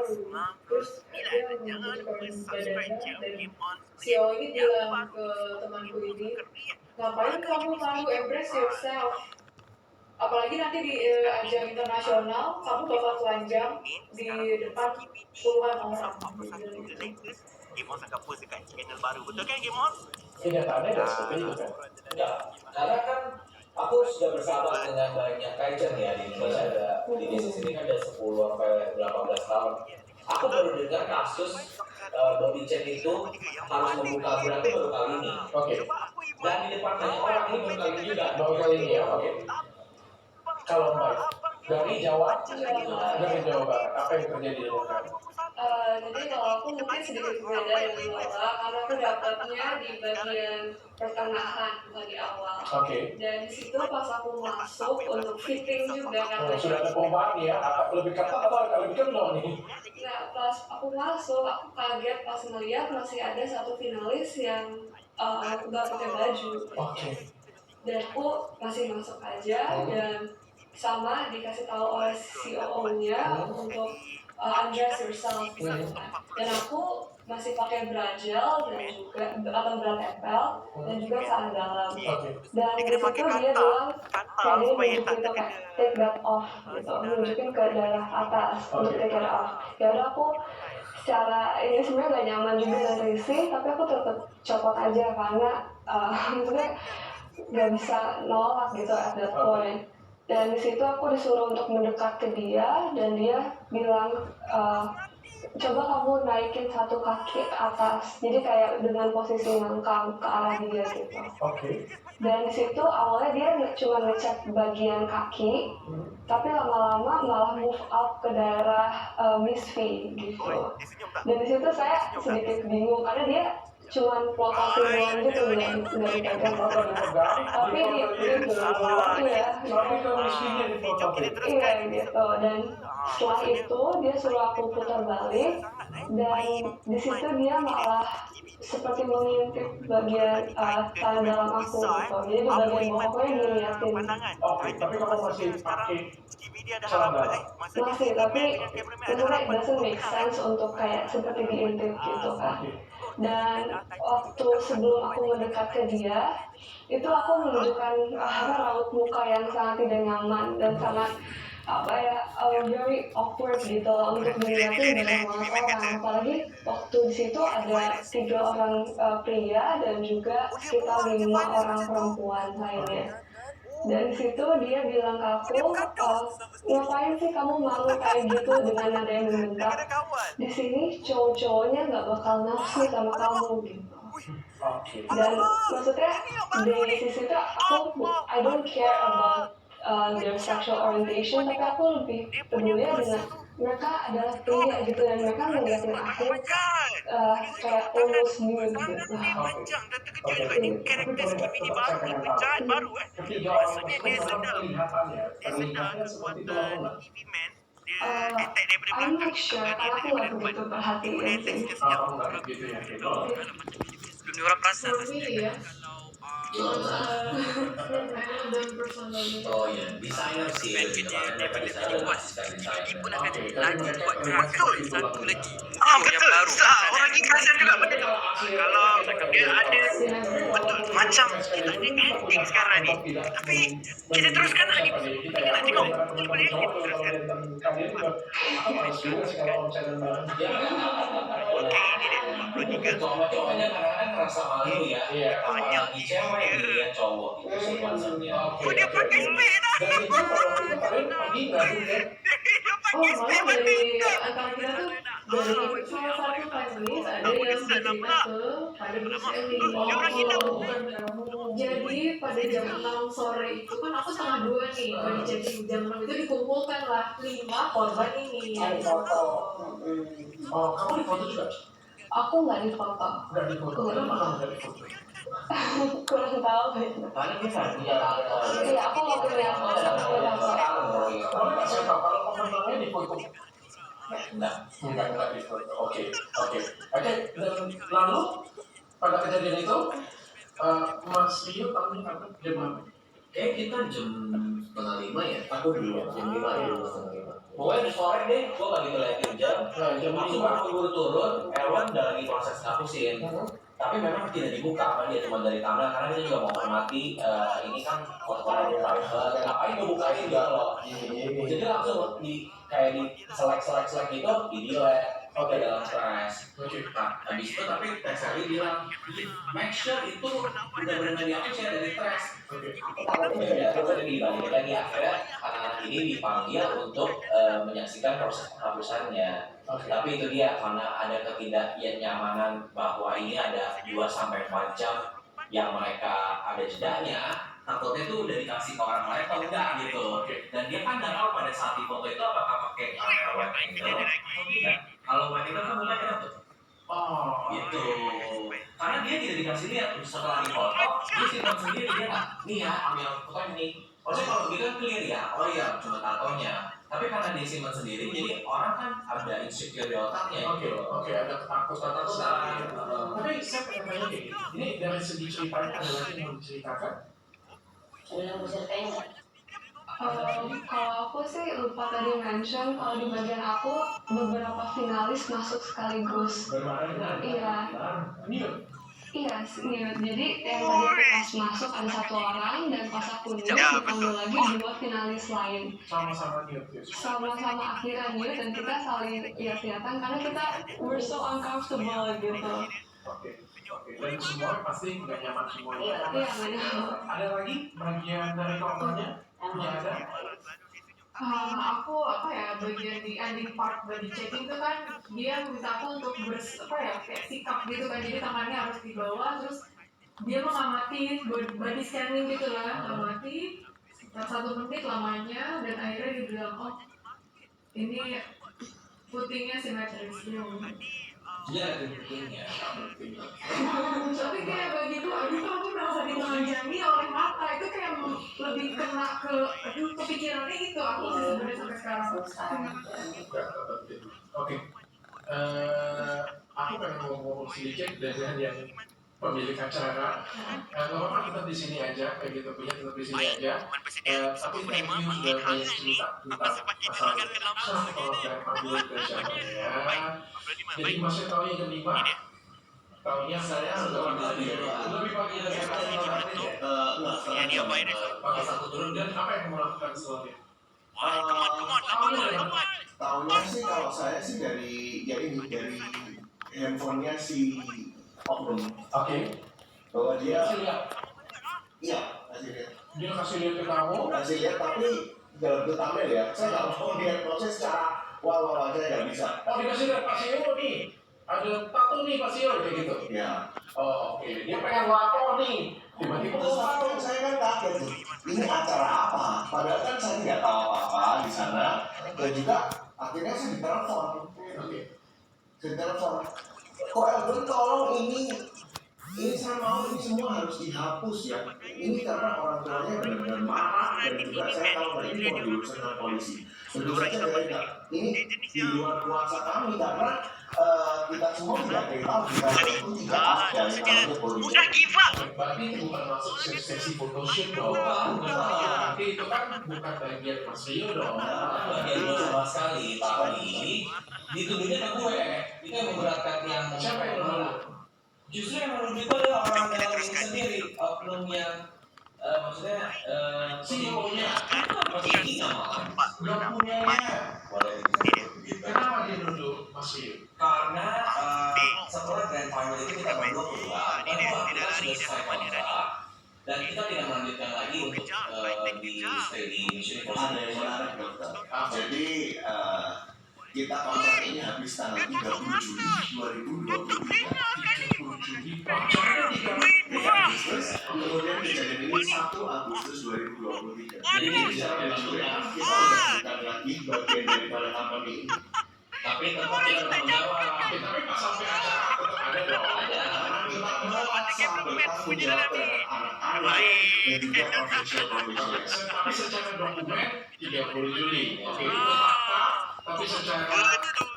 baru. Terus dia membutuhkan badan kan, dan si O ini bilang ke temanku ini, ngapain kamu malu, embrace yourself. Apalagi nanti di ajang internasional, kamu bakal telanjang di depan puluhan orang. Dia bilang gitu. Game On akan post dekat channel baru. Betul kan Game On? Kenyataannya nggak seperti itu kan? Enggak, karena kan aku sudah bersahabat dengan banyak kajian ya di Indonesia, ada di bisnis ini kan ada 10 sampai 18 tahun. Aku baru dengar kasus body check itu harus membuka berat itu baru kali ini. Oke. Dan di depan banyak orang ini baru kali ini juga. Baru kali ini ya, oke. Kalau Mike, dari Jawa, dari Jawa Barat, apa yang terjadi dengan kamu? Jadi kalau aku mungkin sedikit berbeda dari Lola, karena aku dapatnya di bagian pertengahan, bukan di awal. Oke. Dan di situ pas aku masuk untuk fitting juga kan. Sudah ada perubahan ya, lebih ketat atau agak lebih kendor nih? Nah, pas aku masuk, aku kaget pas melihat masih ada satu finalis yang nggak pakai baju. Oke. Dan aku masih masuk aja, dan sama dikasih tahu oleh CEO-nya untuk undress yourself gitu kan. Dan aku masih pakai bra gel dan juga atau bra tempel dan juga celana dalam. Dan di situ dia bilang kayak dia nunjukin tuh kayak take that off gitu, nunjukin ke daerah atas untuk take it off. Ya udah, aku secara ini sebenarnya gak nyaman juga dan risih, tapi aku tetap copot aja karena maksudnya gak bisa nolak gitu at that point. Dan di situ aku disuruh untuk mendekat ke dia, dan dia bilang coba kamu naikin satu kaki ke atas, jadi kayak dengan posisi ngangkang ke arah dia gitu. Oke. Dan di situ awalnya dia cuma ngecek bagian kaki, tapi lama-lama malah move up ke daerah Miss V gitu. Dan di situ saya sedikit bingung karena dia cuman plototin doang gitu, nggak dipegang, tapi iya, iya gitu. Dan setelah itu dia suruh aku putar balik, dan di situ dia malah seperti mengintip bagian tangan dalam aku gitu. Jadi di bagian bawahnya dia liatin. Oke, tapi kamu masih pakai celana dalam? Masih, tapi maksudnya it doesn't make sense untuk kayak seperti diintip gitu kan. Dan waktu sebelum aku mendekat ke dia, itu aku menunjukkan raut muka yang sangat tidak nyaman dan sangat very awkward gitu untuk dilihatin banyak banget orang. Apalagi waktu di situ ada 3 orang pria dan juga sekitar 5 orang perempuan lainnya. Dan di situ dia bilang ke aku, ngapain sih kamu malu kayak gitu, dengan nada yang membentak. Di sini cowok-cowoknya nggak bakal nafsu sama kamu gitu. Dan maksudnya di sisi itu I don't care about their sexual orientation, tapi aku lebih peduli dengan mereka adalah pria gitu, dan mereka ngeliatin aku kayak almost nude gitu. Karakter Skibidi ni baru ni penjahat baru Ketiga Maksudnya dia sedar kelihatannya kekuatan TV Man. Dia attack daripada I'm belakang not sure, karena aku nggak begitu perhatiin sih. gitu ya. Sebelum dia orang perasan For me ya, dan personalnya. Oh ya, desainer sih. Man kerja daripada jadi puas Skibidi pun akan Oke, lagi buat karakter satu lagi Ah yang betul, baru. orang ni kasihan juga benda tu. Kalau dia ada betul macam kita ni ending sekarang ni, tapi kita teruskan lagi. Kita nak tengok betul boleh kita teruskan. Okey, ini dia 43. Cowok-cowoknya kadang-kadang merasa malu ya. Iya. Apalagi cewek yang dilihat cowok itu sih konsepnya. Oh, dia pakai spek dah. Dan itu kalau kalian pergi nggak juga? Malah dari antara kita tuh, dari salah satu panelis ada yang bercerita ke pada Bruce Lee. Jadi pada jam 6 sore itu kan aku setengah 2 nih, body checking. Jam 6 itu dikumpulkan lah 5 korban ini. Oh, kamu di foto juga? Aku nggak difoto. Nggak di foto? Kenapa kamu nggak di foto? Kurang tahu. Karena dia nggak punya tato. Iya, aku nggak punya foto. Kamu kasih tahu kalau pemenangnya di foto? Enggak. Enggak di foto. Oke. Dan lalu pada kejadian itu, Mas Rio tahu apa jam berapa? Kayak kita jam 4:30 ya. Aku dulu jam 5 ya, 5:30. Pokoknya di sore deh, gue gak gitu liatin jam. Langsung baru turun, Erwan udah lagi proses ngapusin. Tapi memang tidak dibuka sama dia, cuma dari kamera karena dia juga mau hormati ini kan foto-foto private. Ngapain gue bukain juga loh. Jadi langsung kayak di selek gitu, di delete. Oke, dalam stress. Nah, habis itu tapi Tesari bilang, make sure itu benar-benar dihapus ya dari stress. Ya, terus tadi dibalik lagi akhirnya anak-anak ini dipanggil untuk menyaksikan proses penghapusannya. Tapi itu dia karena ada ketidaknyamanan bahwa ini ada 2-4 jam yang mereka ada jedanya, takutnya tuh udah dikasih ke orang lain atau enggak gitu. Dan dia kan nggak tahu pada saat di foto itu apakah pakai kamera wide angle atau tidak. Kalau wide angle kan mulai dapet. Oh, gitu. Karena dia tidak dikasih lihat setelah di foto, dia simpan sendiri dia nggak. Nih ya, ambil foto ini. Maksudnya kalau gitu kan clear ya, oh iya cuma tatonya. Tapi karena dia simpan sendiri, jadi orang kan ada insecure di otaknya. Oke, ada ketakutan. Tapi saya pengen tanya kayak gini. Ini dari segi ceritanya ada lagi yang mau diceritakan? Ada yang mau ceritain nggak? Kalau aku sih lupa tadi mention kalau di bagian aku beberapa finalis masuk sekaligus. Iya. Iya, Newt. Jadi yang tadi pas masuk ada 1 orang dan pas aku Newt ditambah lagi 2 finalis lain. Sama-sama Newt. Sama-sama akhirnya Newt dan kita saling lihat-lihatan karena kita we're so uncomfortable gitu. Oke. Dan semua pasti nggak nyaman semua. Iya, nggak nyaman. Ada lagi bagian dari kawannya? Punya ada? Aku bagian di ending part body checking itu kan dia minta aku untuk kayak sikap gitu kan, jadi tangannya harus di bawah, terus dia mengamati body scanning gitu lah, amati 1 menit lamanya, dan akhirnya dia bilang, oh ini putingnya simetris belum. Dia ada putingnya. Tapi kayak begitu, aduh aku merasa ditelanjangi oleh mata, itu kayak lebih kena ke, kepikirannya itu aku sih sebenarnya sampai sekarang. Oke. Aku pengen ngomong sedikit dengan yang pemilik acara. Nggak apa-apa kita di sini aja, kayak gitu punya tetap di sini aja. Tapi thank you sudah banyak cerita tentang masalah kalau dari pambil ke siapa ya. Jadi masih tahu yang kelima. Tahunya saya lebih pagi dari Ya diapain itu? pakai 1 turun dan apa yang mau lakukan selanjutnya? Tahunya sih kalau saya sih dari handphonenya si oknum. Oke. Bahwa dia Iya. kasih lihat. Dia kasih lihat ke kamu. Kasih lihat tapi dalam thumbnail ya. Saya nggak mau lihat proses secara wah saya nggak bisa. Oh dikasih lihat Pak Sio nih. Ada tato nih Pak Sio kayak gitu. Ya. Oh oke. Dia pengen lapor nih. Tiba-tiba Terus kan saya kan kaget tuh. Ini acara apa? Padahal kan saya nggak tahu apa-apa di sana. Dan juga akhirnya saya ditelepon. Oke. Saya ditelepon. Kok Elton tolong ini saya mau ini semua harus dihapus ya. Ini karena orang tuanya benar-benar marah dan juga saya tahu bahwa ini mau diuruskan oleh polisi. Tentu saja ini di luar kuasa kami karena kita semua tidak tahu kita itu tidak ada yang polisi. Udah give up. Berarti itu bukan masuk sesi photoshoot dong. Berarti itu kan bukan bagian Mas Rio dong. Bagian gue sama sekali, tapi dituduhnya ke gue. Itu yang memberatkan yang Siapa yang menuduh? Justru yang menuduh itu adalah orang dalam diri sendiri, oknum yang maksudnya CEO-nya. ini sama Nggak punyanya. boleh Kenapa dia nuduh Mas Rio? karena setelah grand final itu kita berdua keluar, kita sudah selesai kontrak dan kita tidak melanjutkan lagi untuk di stay di Mission Ada yang menarik dokter. Jadi kita kontrak ini habis tanggal 30 Juli 2023. 30 Juli. Pacarnya 30 Agustus, kemudian kejadian ini 1 Agustus 2023. Jadi Jadi bisa kita udah bukan lagi bagian daripada company ini. tapi tetap kita bertanggung jawab. Tapi pas sampai acara tetap ada dong. Karena kita merasa bertanggung jawab terhadap anak-anak dan juga profesional. Tapi secara dokumen 30 Juli. Oke, itu fakta. Tapi secara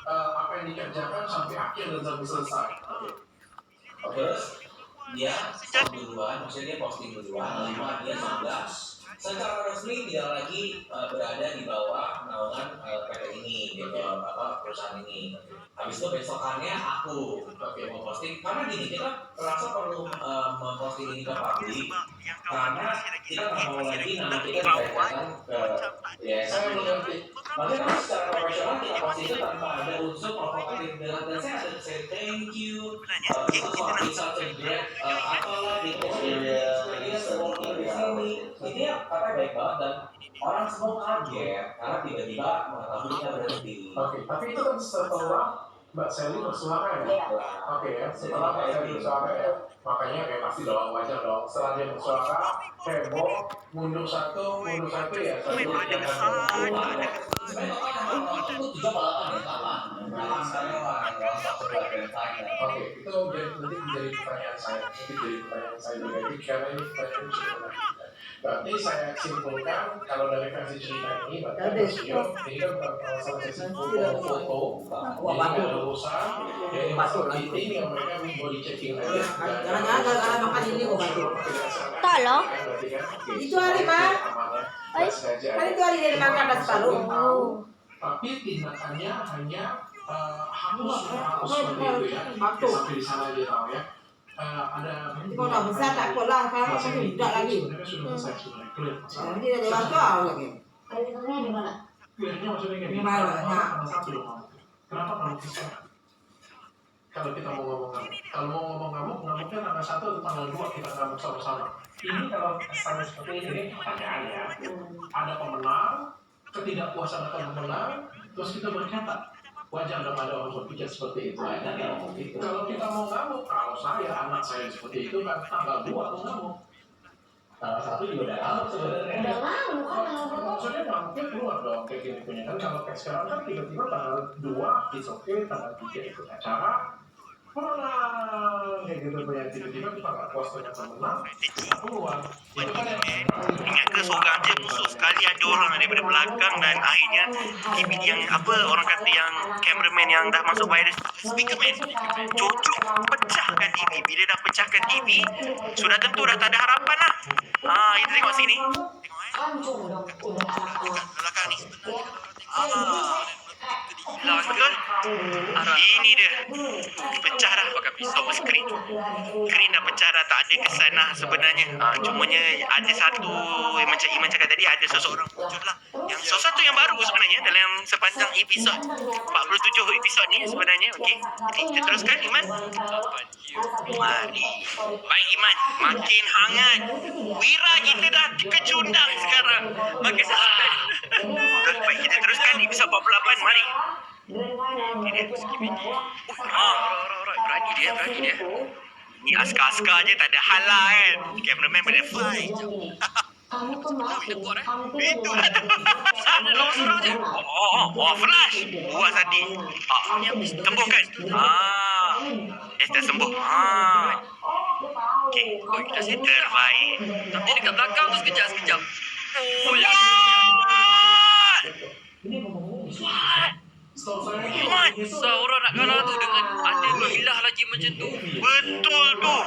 apa yang dikerjakan sampai akhir dan sampai selesai. Terus dia stop duluan, maksudnya dia posting duluan, 5 dia 11. secara resmi tidak lagi berada di bawah naungan PT ini, gitu, perusahaan ini. Habis itu besokannya aku memposting, karena gini, kita merasa perlu memposting ini ke publik karena kita nggak mau lagi nama kita dikaitkan ke yayasan ini. Makanya kan secara profesional kita posting itu tanpa ada unsur provokatif, dan saya ada say thank you, it's such a great apalah gitu, kita supporter di sini. Ini ya katanya baik banget dan orang semua kaget karena tiba-tiba mengetahui kita berhenti. Oke, tapi itu kan setelah Mbak Sally bersuara ya? Oke ya, setelah Mbak Sally bersuara ya, makanya kayak pasti dong, wajar dong. Setelah dia bersuara, heboh, mundur satu ya, satu yang Oke, itu nanti menjadi pertanyaan saya. Juga. Jadi karena ini pertanyaan cukup menarik. Berarti saya simpulkan kalau dari versi cerita ini, berarti ini kan salah sesi foto, jadi ada urusan, jadi masuk meeting yang mereka body checking aja. Jangan makan ini kok batu. Tak loh. Itu hari Pak. Kan itu hari dari makan dan separuh. Tapi tindakannya hanya hapus seperti itu ya. Sampai di sana aja tahu ya. Ada kalau besar tak apa lah, sekarang masih muda lagi. Nanti ada dewasa lagi. Kreditornya di mana? Di mana? Kenapa kalau kita mau ngomong ngamuknya tanggal 1 atau tanggal 2 kita ngamuk sama-sama. Ini kalau sama seperti ini pertanyaannya, ada pemenang, ketidakpuasan akan pemenang, terus kita berkata wajar dong ada orang berpikir seperti itu. Kalau kita mau ngamuk, kalau saya anak saya seperti itu kan tanggal 2 mau ngamuk. Tanggal 1 juga udah ngamuk sebenarnya. Udah ngamuk kan? Maksudnya ngamuknya keluar dong kayak gini punya kan. Kalau kayak sekarang kan tiba-tiba tanggal 2 it's okay, tanggal 3 ikut acara. Kayak gitu punya tiba-tiba kita nggak puas dengan pemenang, kita keluar. Itu kan Ingat ke seorang je musuh sekali ada orang daripada belakang dan akhirnya TV yang apa orang kata yang cameraman yang dah masuk virus speakerman cucuk pecahkan TV. Bila dah pecahkan TV sudah tentu dah tak ada harapan lah. Itu tengok sini, tengok belakang ni hilang betul. Ini dia pecah dah pakai pisau skrin dah pecah dah, tak ada kesan lah sebenarnya. Cumanya ada satu macam Iman cakap tadi, ada seseorang muncul lah yang sesuatu yang baru sebenarnya dalam sepanjang episod 47 episod ni sebenarnya. Okey, jadi kita teruskan Iman. Mari. Baik Iman, makin hangat. Wira kita dah kecundang sekarang. Makin sangat. Baik, kita teruskan episod 48. Mari. Ini dia Skibidi. Berani dia. Ni askar-askar je tak ada hal lah kan. Cameraman boleh fly. Itu lah tu. Sana lorong je. Flash. Buat tadi. Tembuh kan? Dah sembuh. Okey, kita settle baik. Tapi dekat belakang tu sekejap. Iman, seorang nak kalah tu dengan ada bilah lagi macam tu. Betul tu.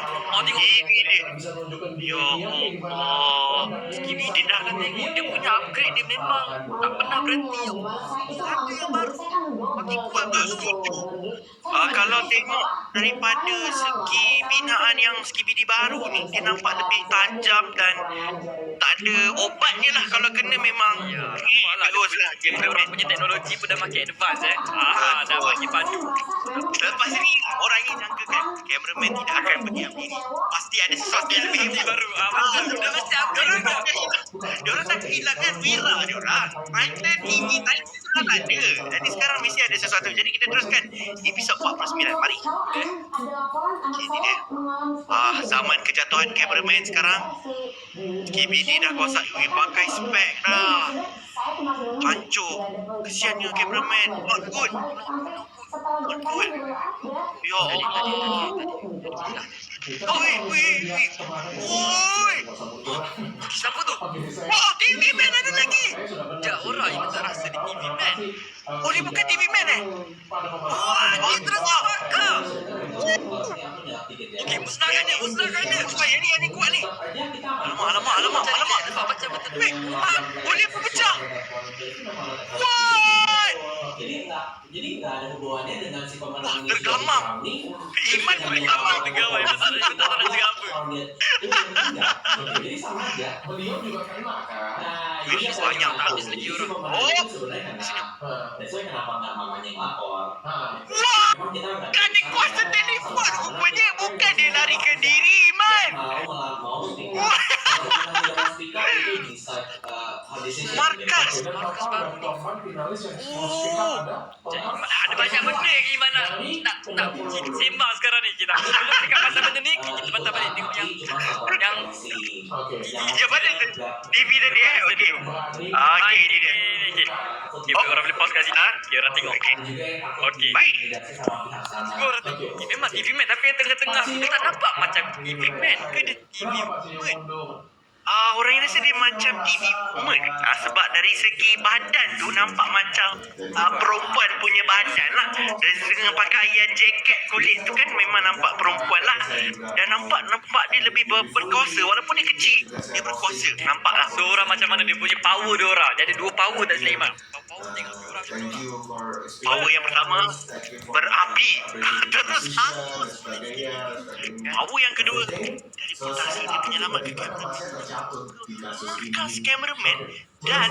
Tengok dia. Ya Allah. Skibidi dah lah tengok. Dia punya upgrade dia memang tak pernah berhenti. Ya Allah. Ada yang baru. Makin kuat betul. Kalau tengok daripada segi binaan yang Skibidi baru ni, dia nampak lebih tajam dan tak ada obatnya lah. Kalau kena memang terus lah. Orang punya teknologi pun dah makin advance dah bagi padu. Lepas ni orang yang jangkakan cameraman tidak akan berdiam diri. Pasti ada sesuatu yang lebih hebat baru. Dah mesti upgrade. Diorang tak kehilangan Wira diorang. Titan TV tadi sudah ada. Jadi sekarang mesti ada sesuatu. Jadi kita teruskan episod 49. Mari. Okay, ni dia. Zaman kejatuhan cameraman sekarang. KBD dah kosak pakai spek dah. Hancur. Kesiannya cameraman. Not good. setahun depan juga ada. Ya Apa yang Allah. ditunggu gitu kan? Woi. Siapa tu? Wah, TV Man ada lagi. Ya orang yang tak rasa di TV Man. Oh, dia bukan TV Man eh? Wah, dia terus awak ke. Okey, musnahkan dia. Supaya ni kuat ni. Alamak. Nampak macam betul. Weh, boleh pecah. What? Jadi nggak ada hubungannya dengan si pemenang ini. Tergamam. Iman boleh gamam pegawai besar itu tak ada cakap apa. Kalau dia enggak. Jadi sama aja. Beliau juga kena kan. Nah, Wih, ini banyak yang nangis tahu. lagi Jadi orang. si pemenang Oh, itu sebenarnya kena. That's why kenapa nggak mamanya yang lapor? Wah, kan di kuasa telefon. Rupanya bukan dia larikan diri, Iman. Mau speak up. Kalau kita tidak speak up itu bisa decision. Markas. Dan Markas apa baru. dan korban finalis yang mau speak up ada? Ada banyak benda yang Iman nak sembang sekarang ni. Kita sebelum cakap pasal benda ni, kita patah balik tengok yang Oke. dia pada TV tadi okey. Okey ini dia. Okey, orang boleh pause kat sini. Dia orang tengok okey. Okey. Baik. Orang tengok. Memang TV Man tapi yang tengah-tengah dia tak nampak macam TV Man ke dia TV Woman. Orang yang rasa dia macam TV Woman. Sebab dari segi badan tu nampak macam perempuan punya badan lah. Dengan pakaian jaket kulit tu kan memang nampak perempuan lah. Dan nampak dia lebih berkuasa. Walaupun dia kecil, dia berkuasa. Nampak lah. So orang macam mana dia punya power dia orang. Dia ada dua power tak silap Iman. Power yang pertama berapi. Terus hangus. Power yang kedua dari potasi dia penyelamat juga. Markas cameraman. Dan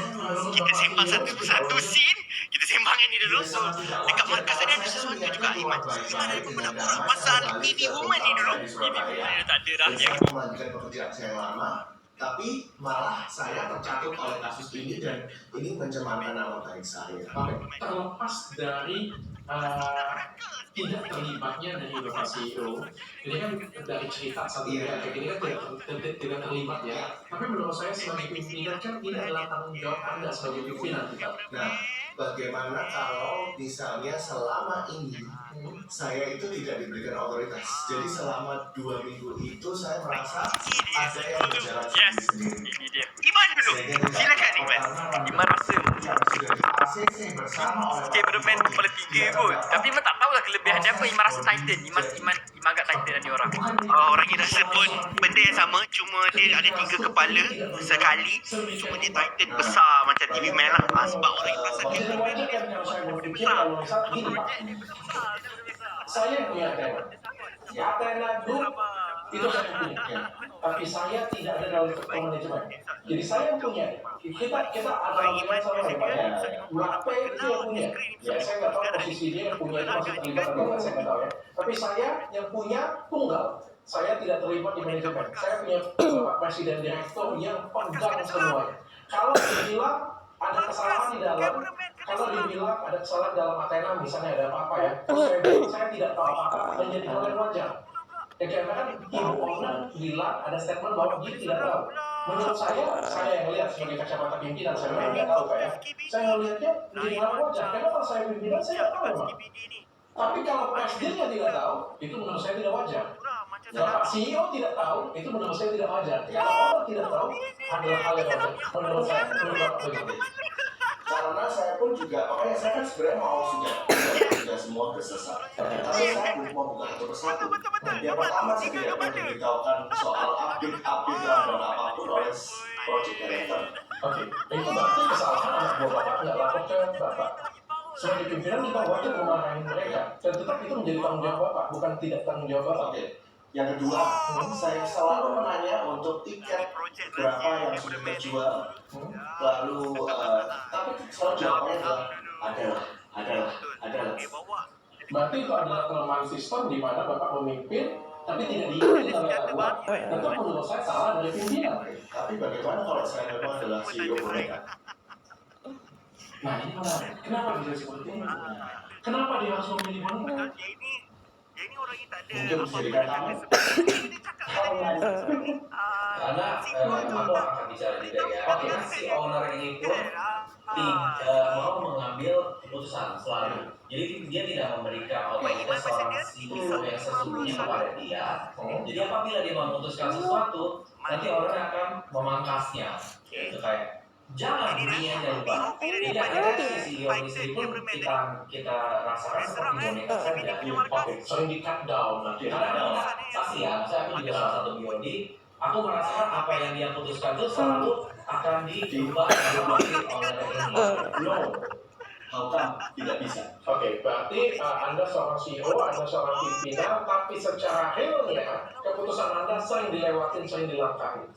kita sembang satu scene. Kita sembangkan ni dulu. So dekat markas tadi ada sesuatu juga Iman. Iman ada beberapa pasal TV Woman ni dulu. TV Woman dia tak ada rahsia. Saya melanjutkan pekerjaan saya yang lama, tapi malah saya tercatat oleh kasus ini dan ini mencemarkan nama baik saya. Oke, terlepas dari tidak terlibatnya dari inovasi itu, ini kan dari cerita satu kayak gini kan tidak terlibat ya. Tapi menurut saya sebagai pimpinan kan ini adalah tanggung jawab Anda sebagai pimpinan kita. Nah, bagaimana kalau misalnya selama ini saya itu tidak diberikan otoritas. Jadi selama 2 minggu itu saya merasa ada yang berjalan sendiri. Ini dia. Iman dulu. Silakan Iman. Iman rasa Yang sudah di ACC bersama oleh cameraman kepala 3 kot. Tapi Iman tak tahulah kelebihan dia apa. Iman rasa Titan. Iman agak Titan dari orang. Orang yang rasa pun benda yang sama. Cuma dia ada 3 kepala sekali. Cuma dia Titan besar macam TV Man lah. Sebab orang yang rasa Jadi wajar kan kalau saya berpikir kalau misalnya gini Pak, saya yang punya Athena. Ya Athena Group itu saya punya. Ya. Tapi saya tidak ada dalam manajemen. Jadi saya yang punya. Kita ada hubungan sama Pak ya. UAP itu yang punya. Ya saya nggak tahu posisi dia yang punya itu masih terlibat atau enggak, saya nggak tahu ya. Tapi saya yang punya tunggal. Saya tidak terlibat di manajemen. Saya punya Pak Presiden Direktur yang pegang semuanya. Kalau dibilang ada kesalahan di dalam, kalau dibilang ada kesalahan dalam Athena misalnya ada apa-apa ya, terus saya bilang saya tidak tahu apa-apa, menjadi hal yang wajar. Ya karena kan ibu owner bilang ada statement bahwa dia tidak tahu. Menurut saya yang lihat sebagai kacamata pimpinan, saya memang tidak tahu Pak ya. Saya melihatnya menjadi hal yang wajar, karena kalau saya pimpinan saya tidak tahu Pak. Tapi kalau presidennya tidak tahu, itu menurut saya tidak wajar. Kalau CEO tidak tahu, itu menurut saya tidak wajar. Kalau orang tidak tahu, adalah hal yang wajar. Menurut saya, begitu. karena saya pun juga, makanya saya kan sebenarnya mau sudah semua tersesat. Tapi saya belum mau buka satu persatu. Yang pertama saya tidak mau diberitahukan soal update dan apapun oleh project director. Oke, itu berarti kesalahan anak buah Bapak nggak lapor ke Bapak. Sebagai pimpinan kita wajar memarahi mereka, dan tetap itu menjadi tanggung jawab Bapak, bukan tidak tanggung jawab Bapak. Oke. Yang kedua, saya selalu menanya untuk tiket berapa yang sudah terjual. Lalu, tapi selalu jawabannya adalah. Berarti itu adalah kelemahan sistem di mana Bapak memimpin, tapi tidak diikuti oleh uang. Itu menurut saya salah dari pimpinan. Tapi bagaimana kalau saya memang adalah CEO mereka? Nah ini menarik. Kenapa bisa seperti ini? Kenapa dia harus memilih wanita? Ini orang yang tak ada Mungkin bisa dikatakan. Karena aku akan bicara juga ya. Oke, si owner ini pun mau mengambil keputusan selalu. Jadi dia tidak memberikan otoritas seorang CEO yang sesungguhnya kepada dia. Jadi apabila dia memutuskan sesuatu, nanti orang akan memangkasnya. Itu kayak jangan ini aja lupa. Jadi akhirnya si CEO ini pun kita rasakan seperti boneka saja. Oke, sering di cut down nanti. Karena saksi ya, saya aku juga salah satu biodi. Aku merasakan apa yang dia putuskan itu selalu akan diubah oleh No, how come tidak bisa? Oke, berarti Anda seorang CEO, Anda seorang pimpinan, tapi secara realnya keputusan Anda sering dilewatin, sering dilangkahi.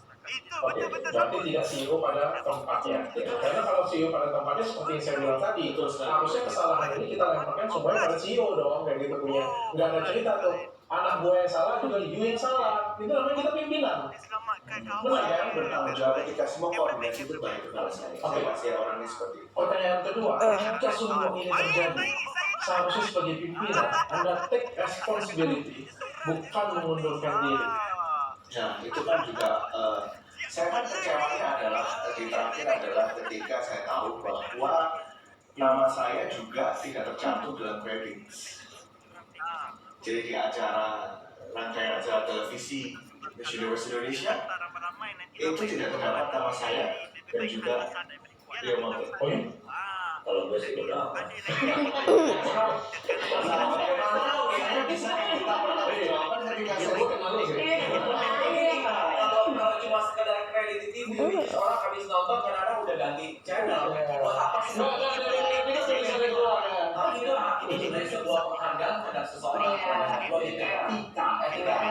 Oke, berarti tidak CEO pada tempatnya. Karena kalau CEO pada tempatnya seperti yang saya bilang tadi, harusnya kesalahan ini kita lemparkan semuanya pada CEO dong, kayak gitu punya. Nggak ada cerita tuh, anak gue yang salah juga you yang salah. Itu namanya kita pimpinan. Benar kan? Bertanggung jawab ketika semua koordinasi itu baik kepada saya. Saya pasti orangnya seperti itu. Pertanyaan kedua, jika semua ini terjadi, seharusnya sebagai pimpinan, Anda take responsibility, bukan mengundurkan diri. Nah, itu kan juga saya kan kecewanya adalah di terakhir adalah ketika saya tahu bahwa nama saya juga tidak tercantum dalam credits. Jadi di rangkaian acara televisi Miss Universe Indonesia itu tidak terdapat nama saya dan juga Rio Monte. Oh ya? kalau gue sih udah Saya bisa kita pertanggungjawabkan ketika kalau cuma sekedar kredit di TV, orang habis nonton kadang-kadang udah ganti channel. Buat apa sih? Tapi itu sebenarnya sebuah penghargaan terhadap seseorang.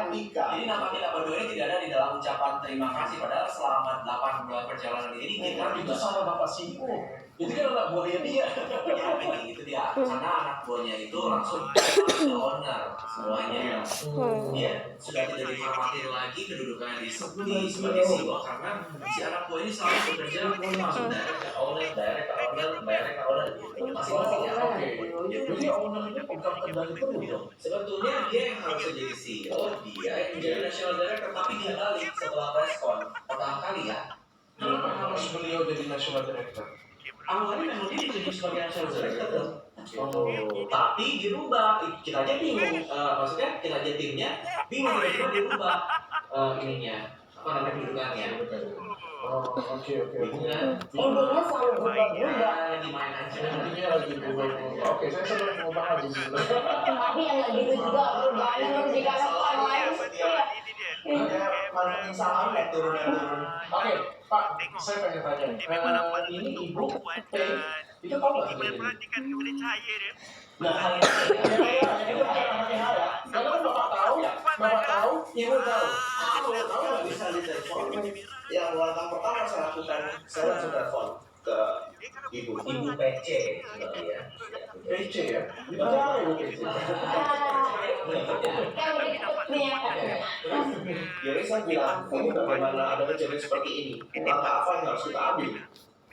Etika. Jadi nama kita berdua ini tidak ada di dalam ucapan terima kasih. Padahal selama 8 bulan perjalanan ini kita Itu sama Bapak CEO. Itu kan anak buahnya dia. ya memang itu dia. Karena anak buahnya itu langsung ke owner semuanya. Dia sudah tidak dihormati lagi kedudukannya di sebagai CEO karena si anak buah ini selalu bekerja langsung direct ke owner gitu. Masing-masing ya. Oke. Jadi ownernya pegang kendali penuh dong. Sebetulnya dia yang harus jadi CEO, dia yang menjadi national director, tapi dia balik setelah respon pertama kali ya. Kenapa harus beliau jadi national director? Awalnya memang dia ditunjuk sebagai national director. Tapi dirubah, kita aja bingung. Maksudnya kita aja timnya bingung tiba-tiba dirubah ininya, apa namanya kedudukannya. Oke. Intinya selalu berubah-ubah. Dimain aja. Intinya lagi berubah. Oke, saya sedang mengubah lagi. Tapi yang nggak gitu juga perubahannya merugikan orang lain. ada manfaat salah ya turun. Oke, Pak, saya pengen tanya. Ini Ibu itu tahu nggak Gimana ini? perhatikan kepada cahaya dia? Nah, hal Itu bukan pakai hal ya. Kalau Bapak tahu, Ibu tahu. Tahu nggak bisa ditelepon? Yang langkah pertama saya lakukan, saya langsung telepon ke ibu. Ibu PC sebenarnya. PC ya. Itu apa Ibu PC? Kan berikutnya kan. Jadi saya bilang, ini bagaimana ada kejadian seperti ini? Langkah apa yang harus kita ambil?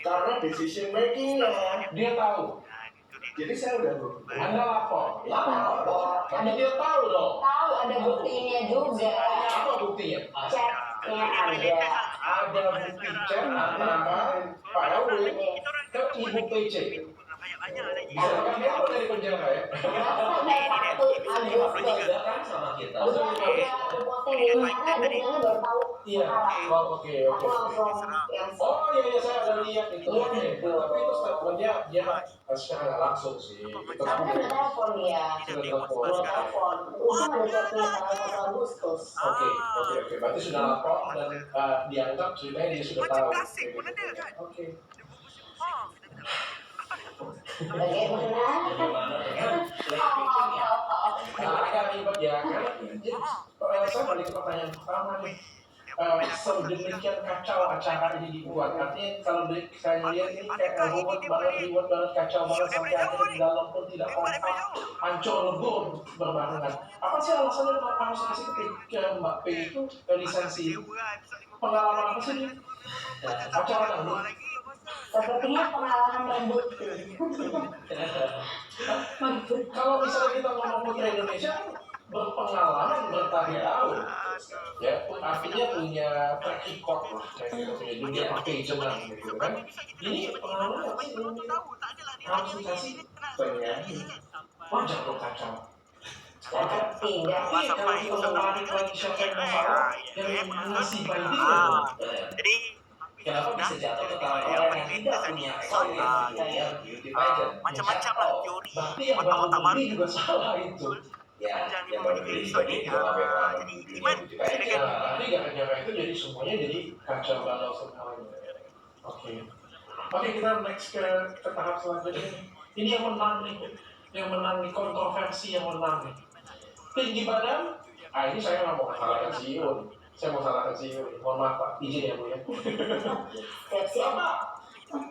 Karena decision makingnya Dia tahu. jadi saya udah Anda lapor. Ada Dia tahu dong. tahu ada buktinya juga. Apa buktinya? Chatnya ada. Ada bukti chat antara Pak Erwin ke Ibu PC. Bisa kan dia apa dari penjara ya? Sampai 1 Agustus. Juga kan sama kita. Udah ada posting di mana dia bilangnya baru tahu Iya. sekarang. Oh, oke. Aku langsung yang Oh iya saya ada lihat itu. Iya, Oke. betul. Tapi itu statementnya dia secara nggak langsung sih. Itu Tapi kan udah telepon dia. sudah telepon. Udah telepon. Untung ada chatnya tanggal 1 Agustus. Oke. Berarti sudah lapor dan dianggap ceritanya dia sudah tahu. Klasik pun ada kan? Oke. Bagaimana? Agak ribet ya. Karena saya balik ke pertanyaan pertama nih. Sedemikian kacau acara ini dibuat. Artinya kalau saya lihat ini kayak ribet banget, kacau banget sampai akhirnya di dalam pun tidak kompak, hancur lebur berbarengan. Apa sih alasannya kenapa harus kasih ke Mbak P itu lisensi? Pengalaman apa sih dia? Acara dangdut. Sepertinya pengalaman rambut. Kalau misalnya kita ngomong Putri Indonesia berpengalaman bertahun-tahun, Ya, artinya punya track record lah, kayak gitu, punya dunia engagement gitu kan. Ini pengalaman apa sih? Harus dikasih penyanyi. Wajar dong kacau. Wajar. Tidak. Tapi kalau kita menarik lagi siapa yang masalah, yang ngasih by default. Jadi Kenapa bisa jatuh ke tangan orang yang tidak punya experience di dunia beauty pageant? macam-macam lah Oh, teori Berarti yang otak-otak baru baru. ini juga salah itu. ya, yang baru beli seperti itu sampai pengalaman di dunia beauty pageant. Nah, nanti gara-gara itu jadi semuanya jadi kacau balau semuanya. Oke. Oke, kita next ke tahap selanjutnya. Ini yang menang nih. Yang menang nih, kontroversi yang menang nih. Tinggi badan. Ini saya nggak mau salahkan CEO. Saya mau salahkan CEO. Mohon maaf Pak, izin ya Bu ya.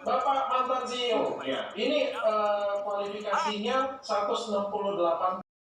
Bapak mantan CEO. Ini kualifikasinya 168